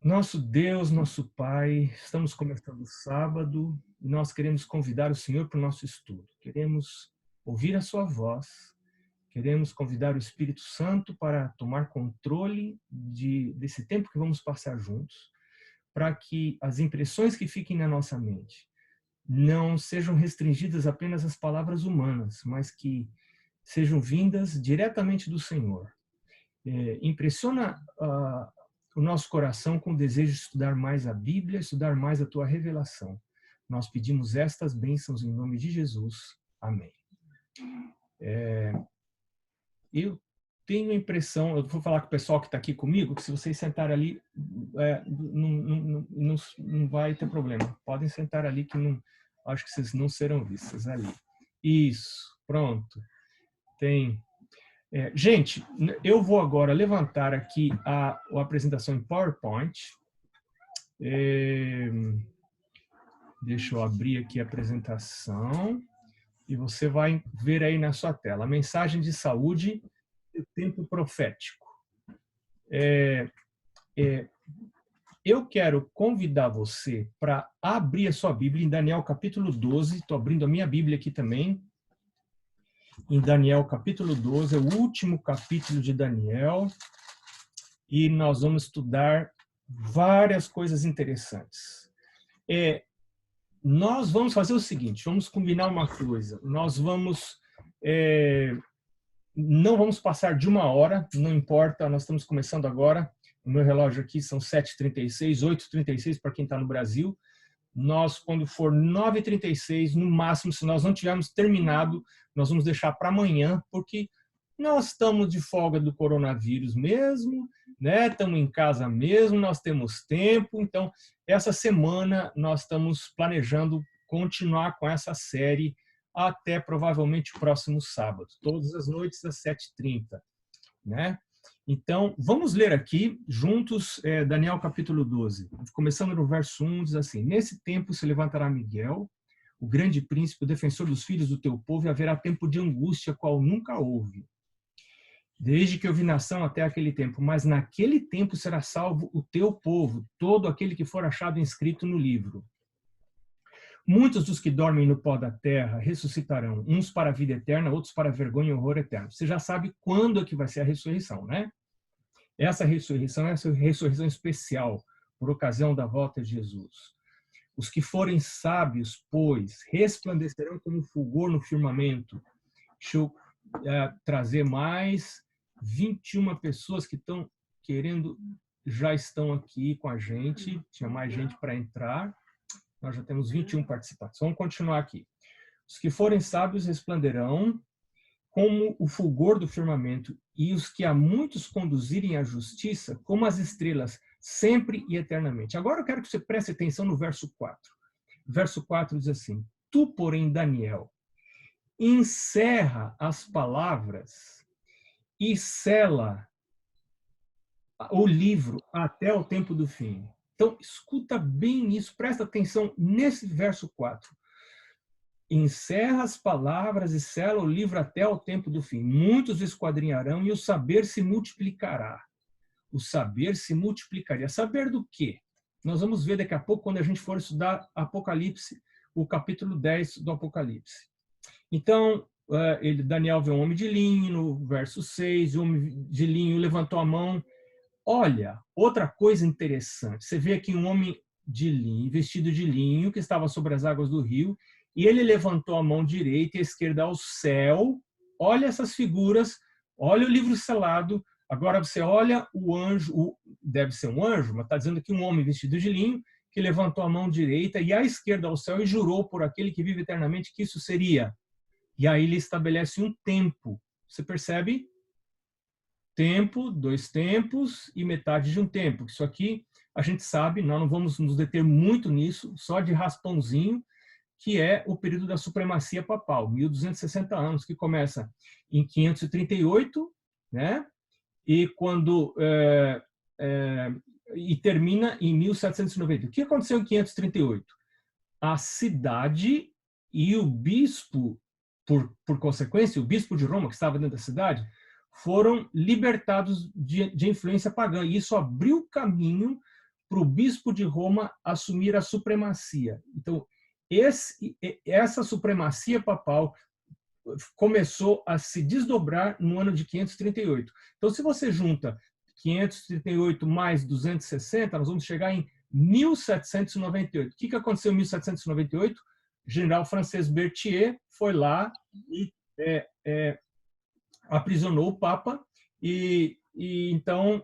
Nosso Deus, nosso Pai, estamos começando o sábado e nós queremos convidar o Senhor para o nosso estudo. Queremos ouvir a sua voz, queremos convidar o Espírito Santo para tomar controle desse tempo que vamos passar juntos, para que as impressões que fiquem na nossa mente não sejam restringidas apenas às palavras humanas, mas que sejam vindas diretamente do Senhor. Impressiona o nosso coração com o desejo de estudar mais a Bíblia, estudar mais a tua revelação. Nós pedimos estas bênçãos em nome de Jesus. Amém. Eu tenho a impressão, eu vou falar com o pessoal que está aqui comigo, que se vocês sentarem ali, não vai ter problema. Podem sentar ali que não, acho que vocês não serão vistos ali. Isso, pronto. Gente, eu vou agora levantar aqui a apresentação em PowerPoint. Deixa eu abrir aqui a apresentação e você vai ver aí na sua tela a mensagem de saúde e o tempo profético. Eu quero convidar você para abrir a sua Bíblia em Daniel capítulo 12. Estou abrindo a minha Bíblia aqui também. Em Daniel capítulo 12, é o último capítulo de Daniel, e nós vamos estudar várias coisas interessantes. Nós vamos fazer o seguinte, vamos combinar uma coisa, nós vamos, não vamos passar de 1 hora, não importa, nós estamos começando agora, o meu relógio aqui são 7h36, 8h36 para quem está no Brasil. Nós, quando for 9h36, no máximo, se nós não tivermos terminado, nós vamos deixar para amanhã, porque nós estamos de folga do coronavírus mesmo, né? Estamos em casa mesmo, nós temos tempo, então essa semana nós estamos planejando continuar com essa série até provavelmente o próximo sábado, todas as noites às 7h30, né? Então, vamos ler aqui juntos Daniel capítulo 12. Começando no verso 1, diz assim: Nesse tempo se levantará Miguel, o grande príncipe, o defensor dos filhos do teu povo, e haverá tempo de angústia, qual nunca houve, desde que houve nação até aquele tempo. Mas naquele tempo será salvo o teu povo, todo aquele que for achado inscrito no livro. Muitos dos que dormem no pó da terra ressuscitarão, uns para a vida eterna, outros para a vergonha e horror eterno. Você já sabe quando é que vai ser a ressurreição, né? Essa ressurreição é a ressurreição especial, por ocasião da volta de Jesus. Os que forem sábios, pois, resplandecerão como fulgor no firmamento. Deixa eu trazer mais 21 pessoas que estão querendo, já estão aqui com a gente, tinha mais gente para entrar. Nós já temos 21 participantes. Vamos continuar aqui. Os que forem sábios resplandecerão como o fulgor do firmamento, e os que a muitos conduzirem à justiça, como as estrelas, sempre e eternamente. Agora eu quero que você preste atenção no verso 4. O verso 4 diz assim: Tu, porém, Daniel, encerra as palavras e sela o livro até o tempo do fim. Então, escuta bem isso, presta atenção nesse verso 4. Encerra as palavras e sela o livro até o tempo do fim. Muitos esquadrinharão e o saber se multiplicará. O saber se multiplicaria. Saber do quê? Nós vamos ver daqui a pouco, quando a gente for estudar Apocalipse, o capítulo 10 do Apocalipse. Então, Daniel vê um homem de linho, no verso 6, o homem de linho levantou a mão. Olha, outra coisa interessante, você vê aqui um homem de linho, vestido de linho, que estava sobre as águas do rio, e ele levantou a mão direita e a esquerda ao céu. Olha essas figuras, olha o livro selado. Agora você olha o anjo, deve ser um anjo, mas está dizendo aqui um homem vestido de linho, que levantou a mão direita e à esquerda ao céu e jurou por aquele que vive eternamente que isso seria. E aí ele estabelece um tempo. Você percebe? Tempo, 2 tempos e metade de um tempo. Isso aqui a gente sabe, nós não vamos nos deter muito nisso, só de raspãozinho, que é o período da supremacia papal, 1260 anos, que começa em 538, né? E e termina em 1790. O que aconteceu em 538? A cidade e o bispo, por consequência, o bispo de Roma, que estava dentro da cidade, foram libertados de influência pagã. E isso abriu caminho para o bispo de Roma assumir a supremacia. Então, essa supremacia papal começou a se desdobrar no ano de 538. Então, se você junta 538 mais 260, nós vamos chegar em 1798. O que aconteceu em 1798? O general francês Berthier foi lá e aprisionou o Papa e então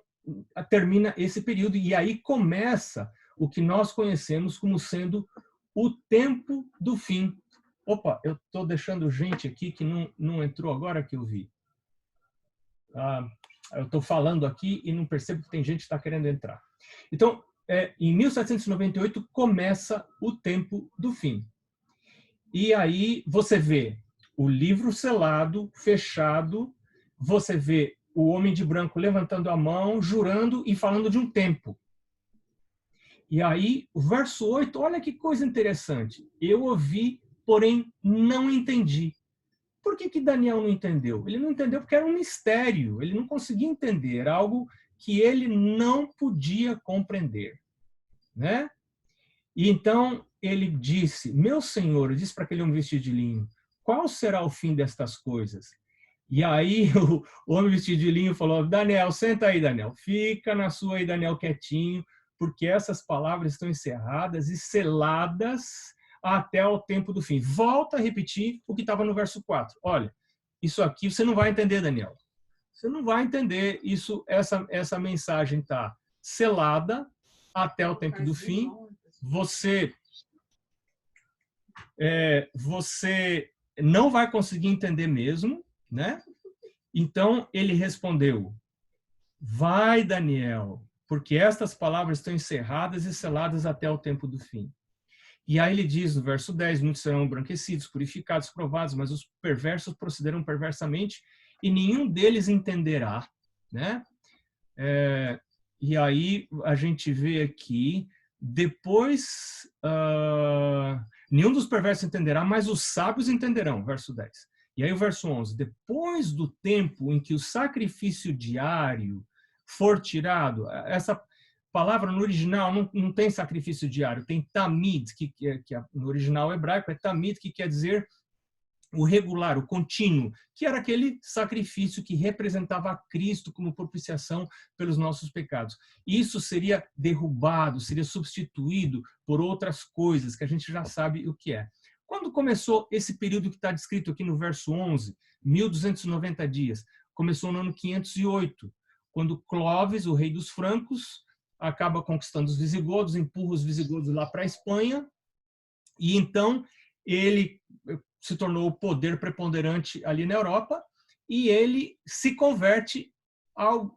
termina esse período e aí começa o que nós conhecemos como sendo o tempo do fim. Opa, eu estou deixando gente aqui que não entrou agora que eu vi. Eu estou falando aqui e não percebo que tem gente que está querendo entrar. Então, em 1798 começa o tempo do fim. E aí você vê o livro selado, fechado, você vê o homem de branco levantando a mão, jurando e falando de um tempo. E aí, o verso 8, olha que coisa interessante. Eu ouvi, porém não entendi. Por que Daniel não entendeu? Ele não entendeu porque era um mistério, ele não conseguia entender, era algo que ele não podia compreender, né? E então ele disse, meu senhor, disse para aquele homem vestido de linho, qual será o fim destas coisas? E aí o homem vestido de linho falou, Daniel, senta aí, Daniel, fica na sua aí, Daniel, quietinho, porque essas palavras estão encerradas e seladas até o tempo do fim. Volta a repetir o que estava no verso 4. Olha, isso aqui você não vai entender, Daniel. Você não vai entender isso, essa mensagem está selada até o tempo do fim. Você não vai conseguir entender mesmo, né? Então ele respondeu: vai, Daniel, porque estas palavras estão encerradas e seladas até o tempo do fim. E aí ele diz no verso 10, muitos serão embranquecidos, purificados, provados, mas os perversos procederão perversamente e nenhum deles entenderá, né? E aí a gente vê aqui, depois, nenhum dos perversos entenderá, mas os sábios entenderão, verso 10. E aí o verso 11, depois do tempo em que o sacrifício diário for tirado, essa palavra no original não tem sacrifício diário, tem tamid, que no original hebraico é tamid, que quer dizer o regular, o contínuo, que era aquele sacrifício que representava a Cristo como propiciação pelos nossos pecados. Isso seria derrubado, seria substituído por outras coisas que a gente já sabe o que é. Quando começou esse período que está descrito aqui no verso 11, 1290 dias, começou no ano 508, quando Clovis, o rei dos francos, acaba conquistando os visigodos, empurra os visigodos lá para a Espanha, e então ele se tornou o poder preponderante ali na Europa, e ele se converte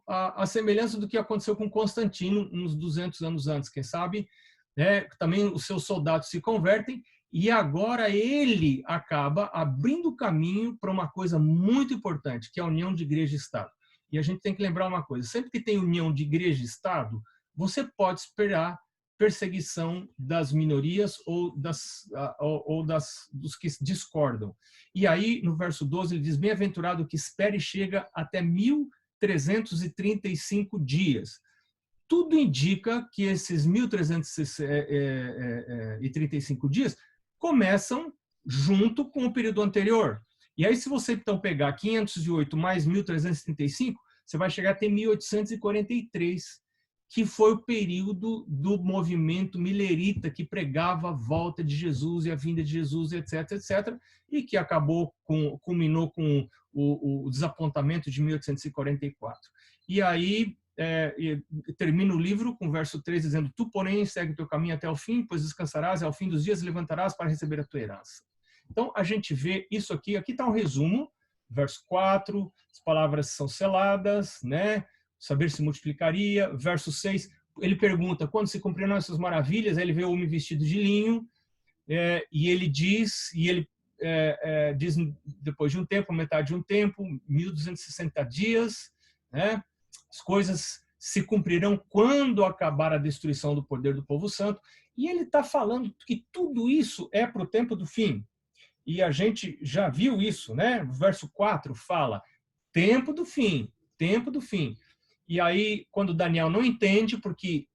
à semelhança do que aconteceu com Constantino uns 200 anos antes, quem sabe, né? Também os seus soldados se convertem, e agora ele acaba abrindo caminho para uma coisa muito importante, que é a união de igreja e Estado. E a gente tem que lembrar uma coisa, sempre que tem união de igreja e Estado, você pode esperar perseguição das minorias ou dos que discordam. E aí, no verso 12, ele diz, bem-aventurado que espera e chega até 1335 dias. Tudo indica que esses 1335 dias começam junto com o período anterior. E aí, se você então pegar 508 mais 1335, você vai chegar até 1843, que foi o período do movimento milerita que pregava a volta de Jesus e a vinda de Jesus, etc., etc., e que culminou com o desapontamento de 1844. E aí termina o livro com o verso 3 dizendo, tu, porém, segue o teu caminho até o fim, pois descansarás e ao fim dos dias levantarás para receber a tua herança. Então, a gente vê isso aqui está um resumo, verso 4, as palavras são seladas, né? Saber se multiplicaria. Verso 6, ele pergunta, quando se cumprirão essas maravilhas? Aí ele vê o homem vestido de linho, e ele diz, diz depois de um tempo, metade de um tempo, 1260 dias, né? As coisas se cumprirão quando acabar a destruição do poder do povo santo. E ele está falando que tudo isso é para o tempo do fim. E a gente já viu isso, né? O verso 4 fala, tempo do fim, tempo do fim. E aí, quando Daniel não entende, porque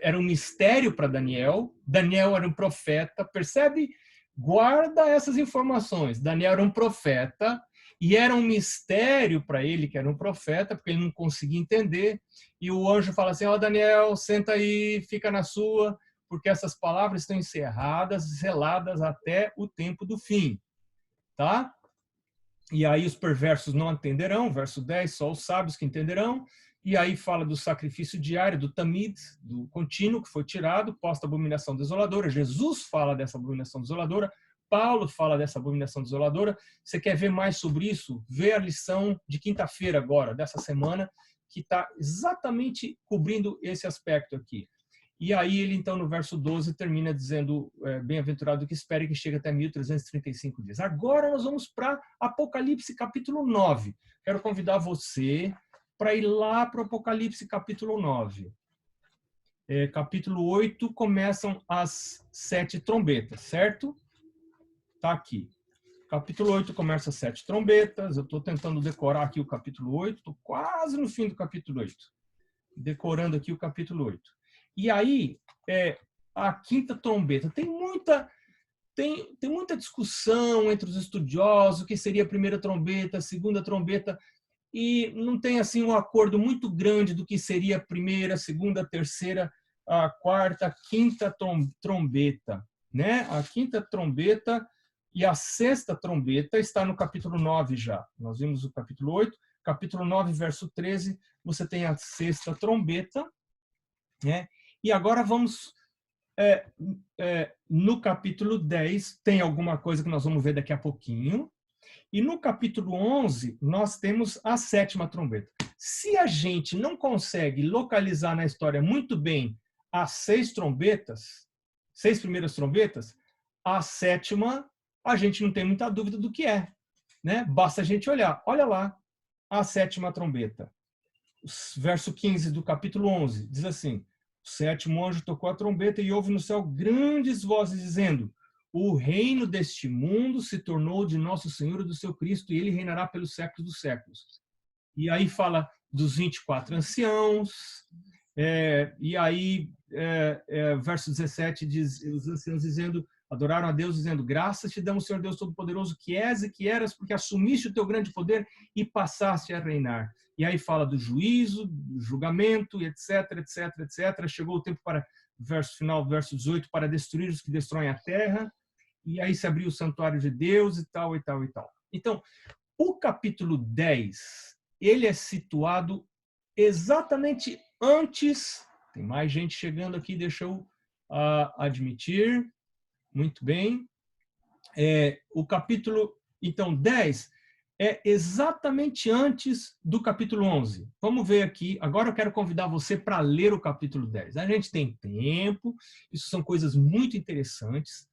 era um mistério para Daniel. Daniel era um profeta, percebe? Guarda essas informações. Daniel era um profeta e era um mistério para ele que era um profeta, porque ele não conseguia entender. E o anjo fala assim: ó, Daniel, senta aí, fica na sua, porque essas palavras estão encerradas, seladas até o tempo do fim. Tá? E aí os perversos não entenderão, verso 10, só os sábios que entenderão. E aí fala do sacrifício diário, do tamid, do contínuo, que foi tirado, posta abominação desoladora. Jesus fala dessa abominação desoladora, Paulo fala dessa abominação desoladora. Você quer ver mais sobre isso? Vê a lição de quinta-feira agora, dessa semana, que está exatamente cobrindo esse aspecto aqui. E aí ele, então, no verso 12, termina dizendo, bem-aventurado que espere que chegue até 1335 dias. Agora nós vamos para Apocalipse, capítulo 9. Quero convidar você para ir lá para o Apocalipse, capítulo 9. Capítulo 8, começam as 7 trombetas, certo? Está aqui. Capítulo 8 começa as 7 trombetas. Eu estou tentando decorar aqui o capítulo 8. Estou quase no fim do capítulo 8. Decorando aqui o capítulo 8. E aí, a quinta trombeta. Tem muita discussão entre os estudiosos, o que seria a primeira trombeta, a segunda trombeta, e não tem assim um acordo muito grande do que seria a primeira, a segunda, a terceira, a quarta, a quinta trombeta. Né? A quinta trombeta e a sexta trombeta está no capítulo 9 já. Nós vimos o capítulo 8, capítulo 9, verso 13, você tem a sexta trombeta, né? E agora vamos, no capítulo 10, tem alguma coisa que nós vamos ver daqui a pouquinho. E no capítulo 11, nós temos a sétima trombeta. Se a gente não consegue localizar na história muito bem as 6 trombetas, 6 primeiras trombetas, a sétima, a gente não tem muita dúvida do que é. Né? Basta a gente olhar. Olha lá, a sétima trombeta. Verso 15 do capítulo 11, diz assim: o sétimo anjo tocou a trombeta e houve no céu grandes vozes dizendo: o reino deste mundo se tornou de nosso Senhor e do seu Cristo, e ele reinará pelos séculos dos séculos. E aí fala dos 24 anciãos, e aí, verso 17, diz, os anciãos dizendo, adoraram a Deus, dizendo: graças te damos, Senhor Deus Todo-Poderoso, que és e que eras, porque assumiste o teu grande poder e passaste a reinar. E aí fala do juízo, do julgamento, etc, etc, etc. Chegou o tempo para, verso final, verso 18, para destruir os que destroem a terra. E aí se abriu o santuário de Deus e tal, e tal, e tal. Então, o capítulo 10, ele é situado exatamente antes... Tem mais gente chegando aqui, deixa eu admitir. Muito bem. O capítulo, então, 10 é exatamente antes do capítulo 11. Vamos ver aqui. Agora eu quero convidar você para ler o capítulo 10. A gente tem tempo, isso são coisas muito interessantes.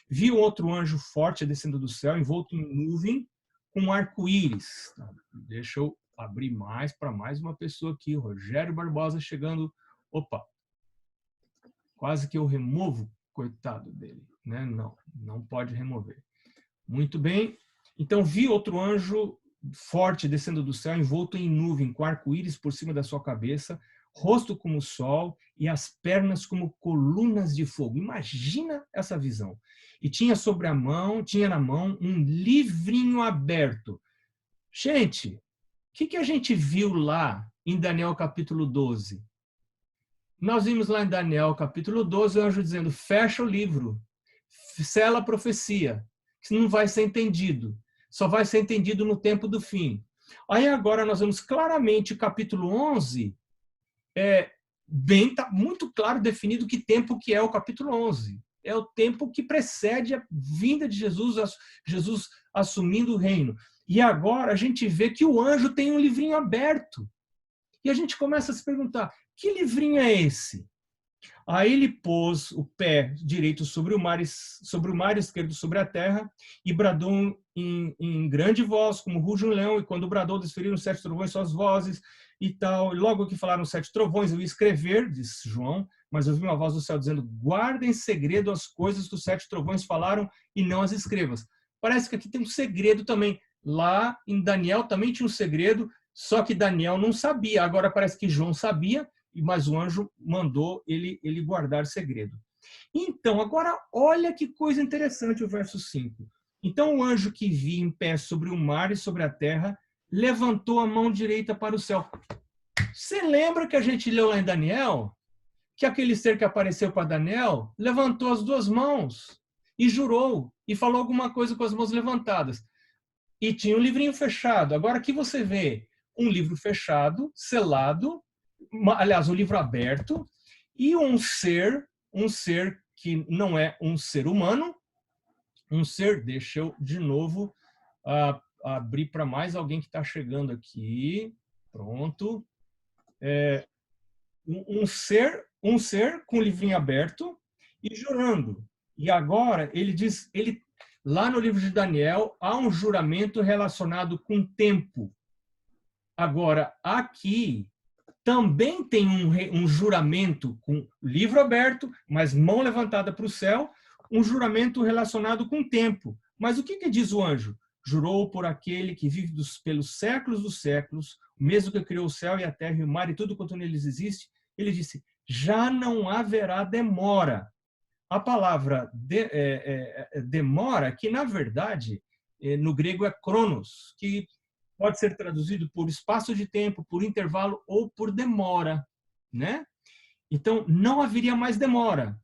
Vi outro anjo forte descendo do céu, envolto em nuvem, com um arco-íris. Deixa eu abrir mais para mais uma pessoa aqui. Rogério Barbosa chegando. Opa! Quase que eu removo, coitado dele. Né? Não pode remover. Muito bem. Então, vi outro anjo forte descendo do céu, envolto em nuvem, com arco-íris por cima da sua cabeça, rosto como o sol e as pernas como colunas de fogo. Imagina essa visão. E tinha na mão um livrinho aberto. Gente, o que a gente viu lá em Daniel capítulo 12? Nós vimos lá em Daniel capítulo 12 o anjo dizendo: fecha o livro, sela a profecia, que não vai ser entendido. Só vai ser entendido no tempo do fim. Aí agora nós vemos claramente o capítulo 11, tá muito claro definido que tempo que é o capítulo 11. É o tempo que precede a vinda de Jesus, Jesus assumindo o reino. E agora a gente vê que o anjo tem um livrinho aberto. E a gente começa a se perguntar: que livrinho é esse? Aí ele pôs o pé direito sobre o mar esquerdo sobre a terra e bradou em grande voz, como ruge um leão, e quando bradou, desferiram 7 trovões suas vozes e tal. E logo que falaram 7 trovões, eu ia escrever, diz João, mas eu ouvi uma voz do céu dizendo: guarda em segredo as coisas que os 7 trovões falaram e não as escrevas. Parece que aqui tem um segredo também. Lá em Daniel também tinha um segredo, só que Daniel não sabia. Agora parece que João sabia. mas o anjo mandou ele guardar segredo. Então, agora olha que coisa interessante o verso 5. Então o anjo que vi em pé sobre o mar e sobre a terra levantou a mão direita para o céu. Você lembra que a gente leu lá em Daniel? Que aquele ser que apareceu para Daniel levantou as duas mãos e jurou e falou alguma coisa com as mãos levantadas. E tinha um livrinho fechado. Agora aqui você vê um livro fechado, selado, aliás, um livro aberto, e um ser que não é um ser humano, um ser, deixa eu de novo abrir para mais alguém que está chegando aqui. Pronto. Um ser com o livrinho aberto e jurando. E agora ele diz, lá no livro de Daniel há um juramento relacionado com tempo. Agora aqui também tem um juramento com livro aberto, mas mão levantada para o céu, um juramento relacionado com tempo. Mas o que diz o anjo? Jurou por aquele que vive pelos séculos dos séculos, o mesmo que criou o céu e a terra e o mar e tudo quanto neles existe. Ele disse, já não haverá demora. A palavra demora, que na verdade no grego é cronos, que pode ser traduzido por espaço de tempo, por intervalo ou por demora, né? Então não haveria mais demora.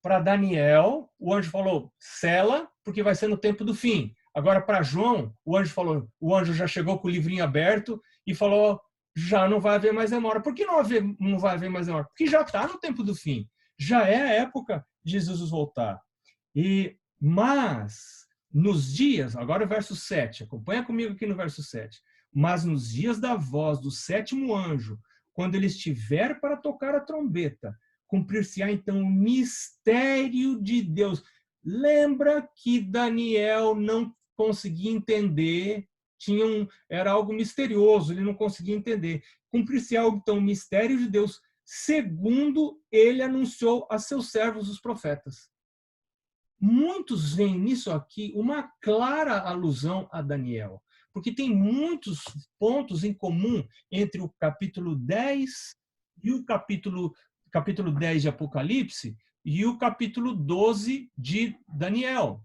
Para Daniel, o anjo falou, sela, porque vai ser no tempo do fim. Agora para João, o anjo já chegou com o livrinho aberto e falou, já não vai haver mais demora. Por que não vai haver mais demora? Porque já está no tempo do fim. Já é a época de Jesus voltar. Mas nos dias, agora o verso 7, acompanha comigo aqui no verso 7. Mas nos dias da voz do sétimo anjo, quando ele estiver para tocar a trombeta, cumprir-se-á então o mistério de Deus. Lembra que Daniel não conseguia entender, era algo misterioso, ele não conseguia entender. Cumprir-se-á então o mistério de Deus, segundo ele anunciou a seus servos, os profetas. Muitos veem nisso aqui uma clara alusão a Daniel, porque tem muitos pontos em comum entre o capítulo 10 e o capítulo 10 de Apocalipse e o capítulo 12 de Daniel.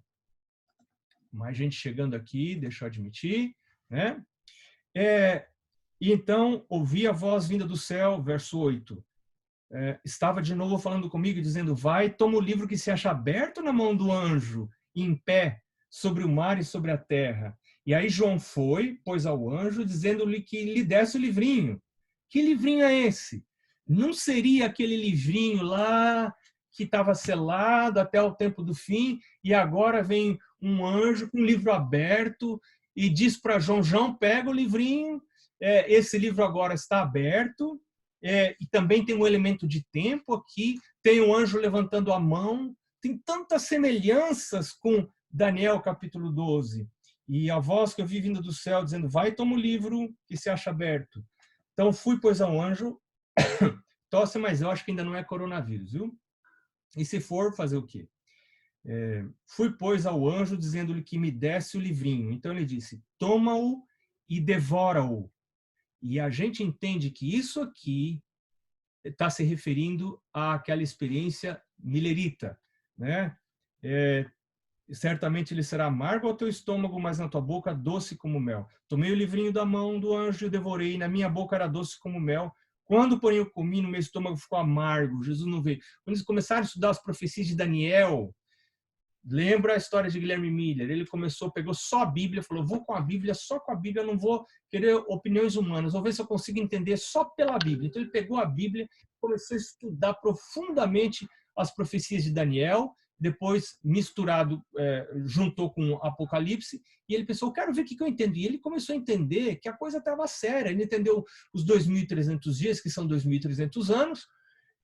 Mais gente chegando aqui, deixa eu admitir, né? Então, ouvi a voz vinda do céu, verso 8. Estava de novo falando comigo, dizendo, vai, toma o livro que se acha aberto na mão do anjo, em pé, sobre o mar e sobre a terra. E aí João foi, pôs ao anjo, dizendo-lhe que lhe desse o livrinho. Que livrinho é esse? Não seria aquele livrinho lá que estava selado até o tempo do fim, e agora vem um anjo com um livro aberto e diz para João, João, pega o livrinho, esse livro agora está aberto, e também tem um elemento de tempo aqui, tem um anjo levantando a mão, tem tantas semelhanças com Daniel capítulo 12. E a voz que eu vi vindo do céu dizendo, vai, toma o livro que se acha aberto. Então fui, pois, ao anjo, tosse, mas eu acho que ainda não é coronavírus, viu? E se for, fazer o quê? Fui, pois, ao anjo, dizendo-lhe que me desse o livrinho. Então ele disse, toma-o e devora-o. E a gente entende que isso aqui está se referindo àquela experiência milerita, né? Certamente ele será amargo ao teu estômago, mas na tua boca doce como mel. Tomei o livrinho da mão do anjo e devorei, na minha boca era doce como mel. Quando, porém, eu comi, no meu estômago ficou amargo. Jesus não veio. Quando eles começaram a estudar as profecias de Daniel, lembra a história de Guilherme Miller? Ele pegou só a Bíblia, falou, vou com a Bíblia, só com a Bíblia, não vou querer opiniões humanas, vou ver se eu consigo entender só pela Bíblia. Então ele pegou a Bíblia, começou a estudar profundamente as profecias de Daniel, depois misturado, juntou com o Apocalipse, e ele pensou, quero ver o que eu entendi. E ele começou a entender que a coisa estava séria, ele entendeu os 2.300 dias, que são 2.300 anos,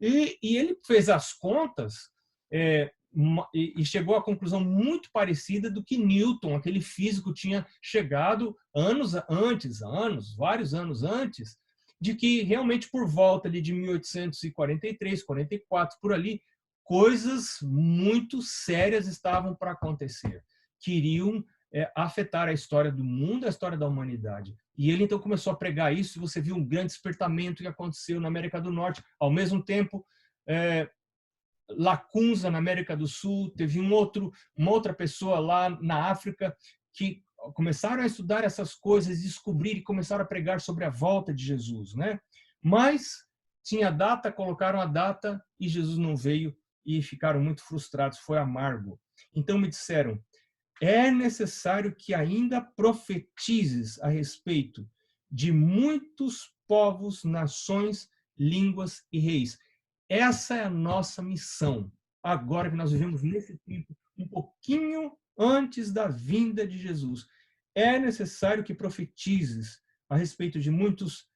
e ele fez as contas, e chegou à conclusão muito parecida do que Newton, aquele físico, tinha chegado vários anos antes, de que realmente por volta ali de 1843, 44, por ali, coisas muito sérias estavam para acontecer, que iriam afetar a história do mundo, a história da humanidade. E ele então começou a pregar isso, e você viu um grande despertamento que aconteceu na América do Norte. Ao mesmo tempo, Lacunza, na América do Sul, teve uma outra pessoa lá na África que começaram a estudar essas coisas, descobrir e começaram a pregar sobre a volta de Jesus, né? Mas tinha data, colocaram a data e Jesus não veio e ficaram muito frustrados, foi amargo. Então me disseram, é necessário que ainda profetizes a respeito de muitos povos, nações, línguas e reis. Essa é a nossa missão, agora que nós vivemos nesse tempo, um pouquinho antes da vinda de Jesus. É necessário que profetizes a respeito de muitos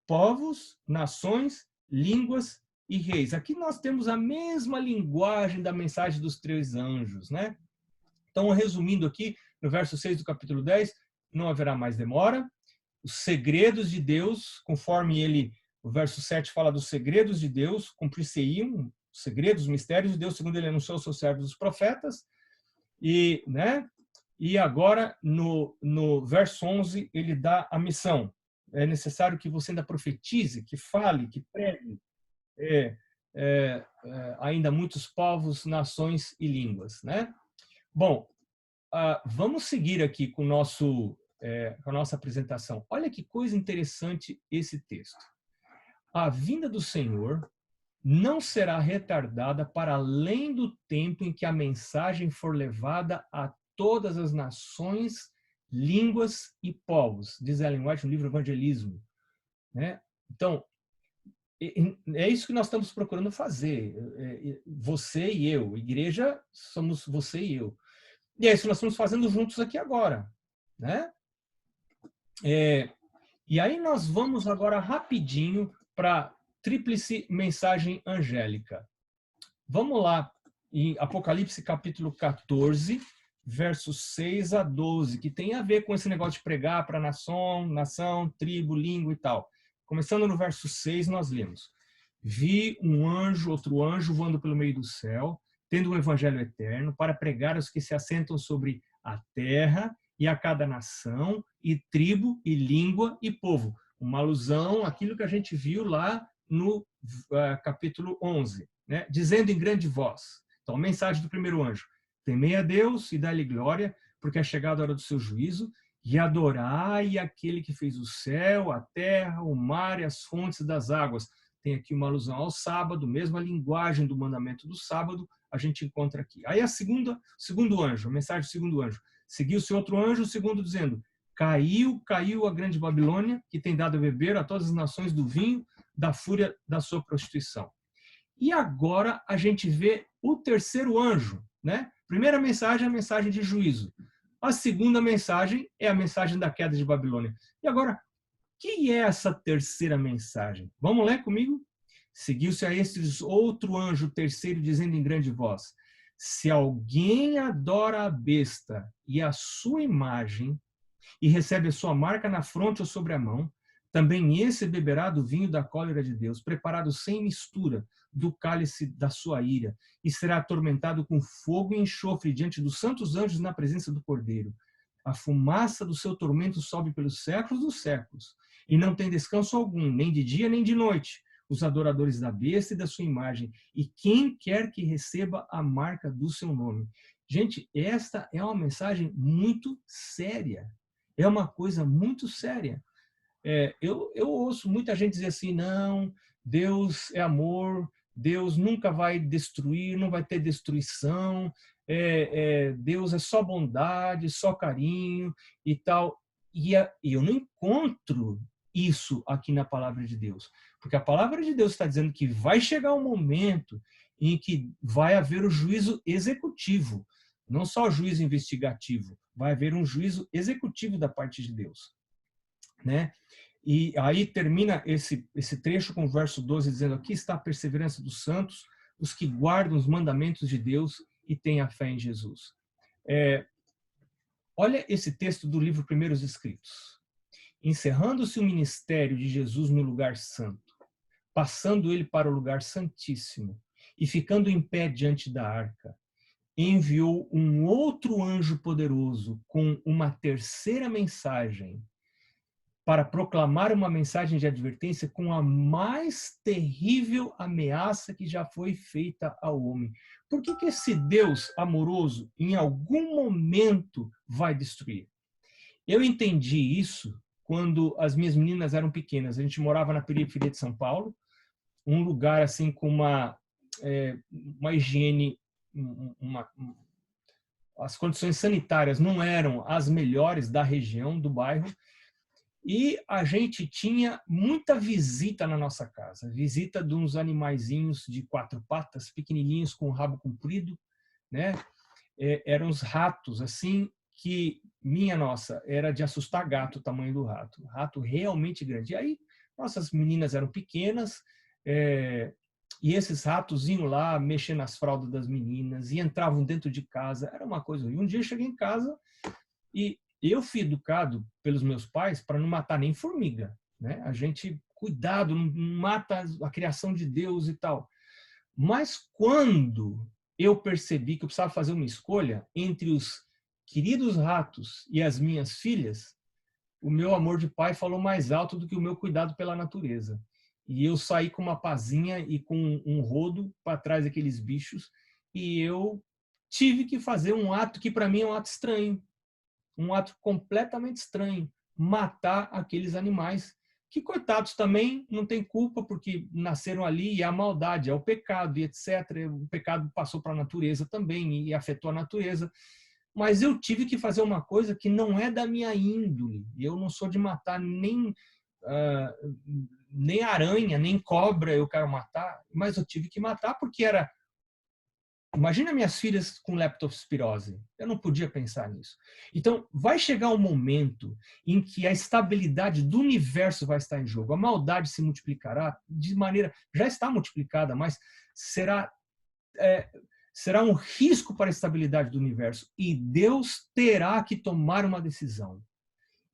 povos, nações, línguas e reis. Aqui nós temos a mesma linguagem da mensagem dos 3 anjos, né? Então, resumindo aqui, no verso 6 do capítulo 10, não haverá mais demora. Os segredos de Deus, conforme o verso 7 fala dos segredos de Deus, cumprir-se-iam os segredos, os mistérios de Deus, segundo ele anunciou aos seus servos os profetas. E, né? E agora, no verso 11, ele dá a missão. É necessário que você ainda profetize, que fale, que pregue ainda muitos povos, nações e línguas, né? Bom, vamos seguir aqui com a nossa apresentação. Olha que coisa interessante esse texto. A vinda do Senhor não será retardada para além do tempo em que a mensagem for levada a todas as nações, línguas e povos, diz Ellen White no livro Evangelismo, né? Então, é isso que nós estamos procurando fazer. Você e eu, igreja, somos você e eu. E é isso que nós estamos fazendo juntos aqui agora, né? E aí nós vamos agora rapidinho para a tríplice mensagem angélica. Vamos lá, em Apocalipse capítulo 14, versos 6 a 12, que tem a ver com esse negócio de pregar para nação, tribo, língua e tal. Começando no verso 6, nós lemos: Vi outro anjo voando pelo meio do céu, tendo um evangelho eterno, para pregar aos que se assentam sobre a terra e a cada nação, e tribo, e língua, e povo. Uma alusão àquilo que a gente viu lá no capítulo 11, né? Dizendo em grande voz. Então, a mensagem do primeiro anjo: temei a Deus e dá-lhe glória, porque é chegada a hora do seu juízo, e adorai aquele que fez o céu, a terra, o mar e as fontes das águas. Tem aqui uma alusão ao sábado, mesma linguagem do mandamento do sábado, a gente encontra aqui. Aí segundo anjo, a mensagem do segundo anjo. Seguiu-se outro anjo, o segundo, dizendo: caiu a grande Babilônia, que tem dado a beber a todas as nações do vinho da fúria da sua prostituição. E agora a gente vê o terceiro anjo, né? Primeira mensagem é a mensagem de juízo. A segunda mensagem é a mensagem da queda de Babilônia. E agora, o que é essa terceira mensagem? Vamos ler comigo? Seguiu-se a estes outro anjo, terceiro, dizendo em grande voz: se alguém adora a besta e a sua imagem, e recebe a sua marca na fronte ou sobre a mão, também esse beberá do vinho da cólera de Deus, preparado sem mistura do cálice da sua ira, e será atormentado com fogo e enxofre diante dos santos anjos na presença do Cordeiro. A fumaça do seu tormento sobe pelos séculos dos séculos, e não tem descanso algum, nem de dia nem de noite, os adoradores da besta e da sua imagem, e quem quer que receba a marca do seu nome. Gente, esta é uma mensagem muito séria. É uma coisa muito séria. Eu ouço muita gente dizer assim: não, Deus é amor, Deus nunca vai destruir, não vai ter destruição, Deus é só bondade, só carinho e tal. E eu não encontro isso aqui na palavra de Deus, porque a palavra de Deus está dizendo que vai chegar um momento em que vai haver o juízo executivo, não só o juízo investigativo, vai haver um juízo executivo da parte de Deus, né? E aí termina esse trecho com o verso 12, dizendo: aqui está a perseverança dos santos, os que guardam os mandamentos de Deus e têm a fé em Jesus. Olha esse texto do livro Primeiros Escritos. Encerrando-se o ministério de Jesus no lugar santo, passando ele para o lugar santíssimo e ficando em pé diante da arca, enviou um outro anjo poderoso com uma terceira mensagem para proclamar uma mensagem de advertência com a mais terrível ameaça que já foi feita ao homem. Por que esse Deus amoroso, em algum momento, vai destruir? Eu entendi isso quando as minhas meninas eram pequenas. A gente morava na periferia de São Paulo, um lugar assim com uma higiene, as condições sanitárias não eram as melhores da região, do bairro, e a gente tinha muita visita na nossa casa, visita de uns animaizinhos de 4 patas, pequenininhos, com o rabo comprido, né? Eram uns ratos, assim, que, minha nossa, era de assustar gato o tamanho do rato. Rato realmente grande. E aí, nossas meninas eram pequenas, e esses ratos iam lá mexer nas fraldas das meninas e entravam dentro de casa. Era uma coisa. E um dia eu cheguei em casa e eu fui educado pelos meus pais para não matar nem formiga, né? A gente, cuidado, não mata a criação de Deus e tal. Mas quando eu percebi que eu precisava fazer uma escolha entre os queridos ratos e as minhas filhas, o meu amor de pai falou mais alto do que o meu cuidado pela natureza. E eu saí com uma pazinha e com um rodo para trás daqueles bichos, e eu tive que fazer um ato que para mim é um ato estranho, um ato completamente estranho, matar aqueles animais que, coitados, também não têm culpa porque nasceram ali, e a maldade é o pecado e etc. O pecado passou para a natureza também e afetou a natureza. Mas eu tive que fazer uma coisa que não é da minha índole. Eu não sou de matar nem aranha, nem cobra eu quero matar, mas eu tive que matar porque era... Imagina minhas filhas com leptospirose. Eu não podia pensar nisso. Então, vai chegar um momento em que a estabilidade do universo vai estar em jogo. A maldade se multiplicará de maneira... Já está multiplicada, mas será um risco para a estabilidade do universo. E Deus terá que tomar uma decisão.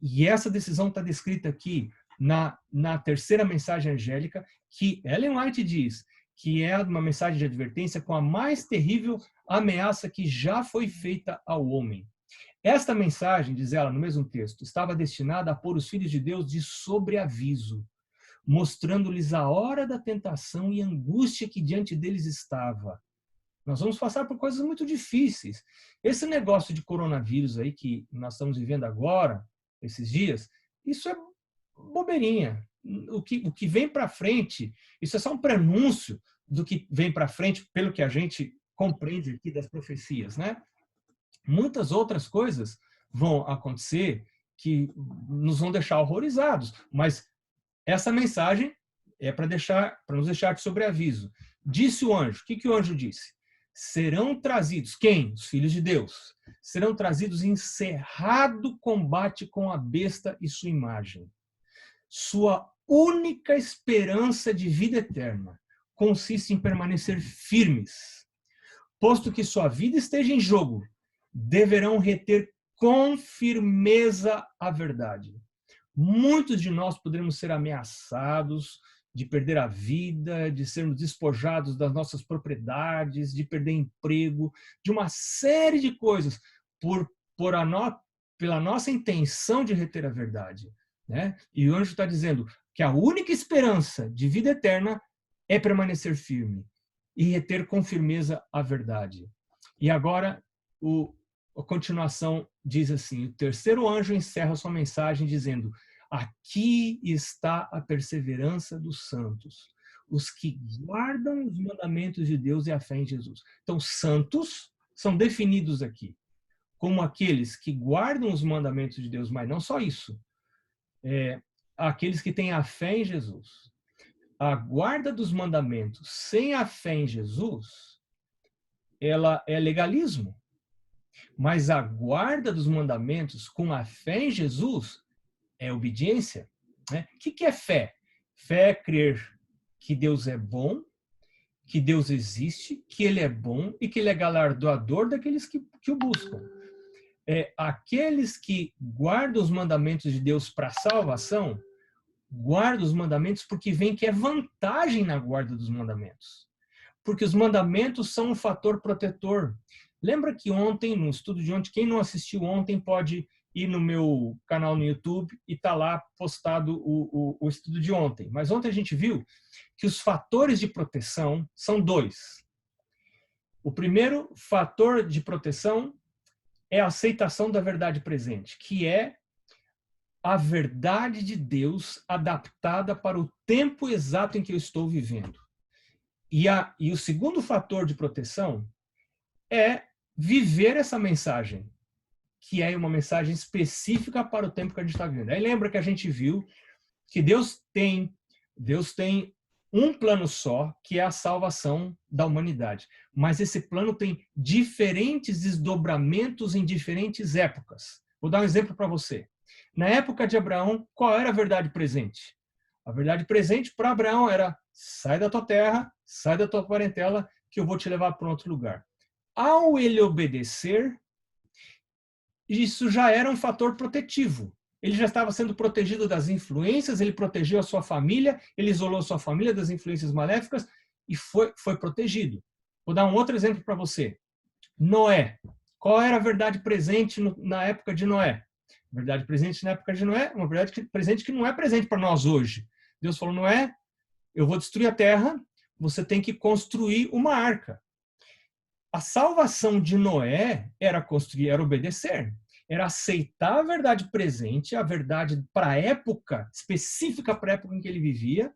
E essa decisão está descrita aqui na terceira mensagem angélica, que Ellen White diz que é uma mensagem de advertência com a mais terrível ameaça que já foi feita ao homem. Esta mensagem, diz ela no mesmo texto, estava destinada a pôr os filhos de Deus de sobreaviso, mostrando-lhes a hora da tentação e angústia que diante deles estava. Nós vamos passar por coisas muito difíceis. Esse negócio de coronavírus aí que nós estamos vivendo agora, esses dias, isso é bobeirinha. O que vem para frente, isso é só um prenúncio do que vem para frente, pelo que a gente compreende aqui das profecias, né? Muitas outras coisas vão acontecer que nos vão deixar horrorizados, mas essa mensagem é para nos deixar de sobreaviso. Disse o anjo. O que o anjo disse? Serão trazidos, quem? Os filhos de Deus. Serão trazidos em cerrado combate com a besta e sua imagem. Sua única esperança de vida eterna consiste em permanecer firmes. Posto que sua vida esteja em jogo, deverão reter com firmeza a verdade. Muitos de nós poderemos ser ameaçados de perder a vida, de sermos despojados das nossas propriedades, de perder emprego, de uma série de coisas pela nossa intenção de reter a verdade, né? E o anjo está dizendo que a única esperança de vida eterna é permanecer firme e reter com firmeza a verdade. E agora a continuação diz assim: o terceiro anjo encerra sua mensagem dizendo: aqui está a perseverança dos santos, os que guardam os mandamentos de Deus e a fé em Jesus. Então, santos são definidos aqui como aqueles que guardam os mandamentos de Deus, mas não só isso. Aqueles que têm a fé em Jesus. A guarda dos mandamentos sem a fé em Jesus, ela é legalismo. Mas a guarda dos mandamentos com a fé em Jesus é obediência. Né? O que é fé? Fé é crer que Deus é bom, que Deus existe, que Ele é bom e que Ele é galardoador daqueles que o buscam. Aqueles que guardam os mandamentos de Deus para a salvação, guardam os mandamentos porque veem que é vantagem na guarda dos mandamentos. Porque os mandamentos são um fator protetor. Lembra que ontem, no estudo de ontem, quem não assistiu ontem pode ir no meu canal no YouTube e está lá postado o estudo de ontem. Mas ontem a gente viu que os fatores de proteção são dois. O primeiro fator de proteção é a aceitação da verdade presente, que é a verdade de Deus adaptada para o tempo exato em que eu estou vivendo. E o segundo fator de proteção é viver essa mensagem, que é uma mensagem específica para o tempo que a gente está vivendo. Aí lembra que a gente viu que Deus tem um plano só, que é a salvação da humanidade. Mas esse plano tem diferentes desdobramentos em diferentes épocas. Vou dar um exemplo para você. Na época de Abraão, qual era a verdade presente? A verdade presente para Abraão era: sai da tua terra, sai da tua parentela, que eu vou te levar para outro lugar. Ao ele obedecer, isso já era um fator protetivo. Ele já estava sendo protegido das influências, ele protegeu a sua família, ele isolou a sua família das influências maléficas e foi protegido. Vou dar um outro exemplo para você. Noé. Qual era a verdade presente na época de Noé? A verdade presente na época de Noé é uma verdade presente que não é presente para nós hoje. Deus falou: Noé, eu vou destruir a terra, você tem que construir uma arca. A salvação de Noé era construir, era obedecer, era aceitar a verdade presente, a verdade para a época, específica para a época em que ele vivia,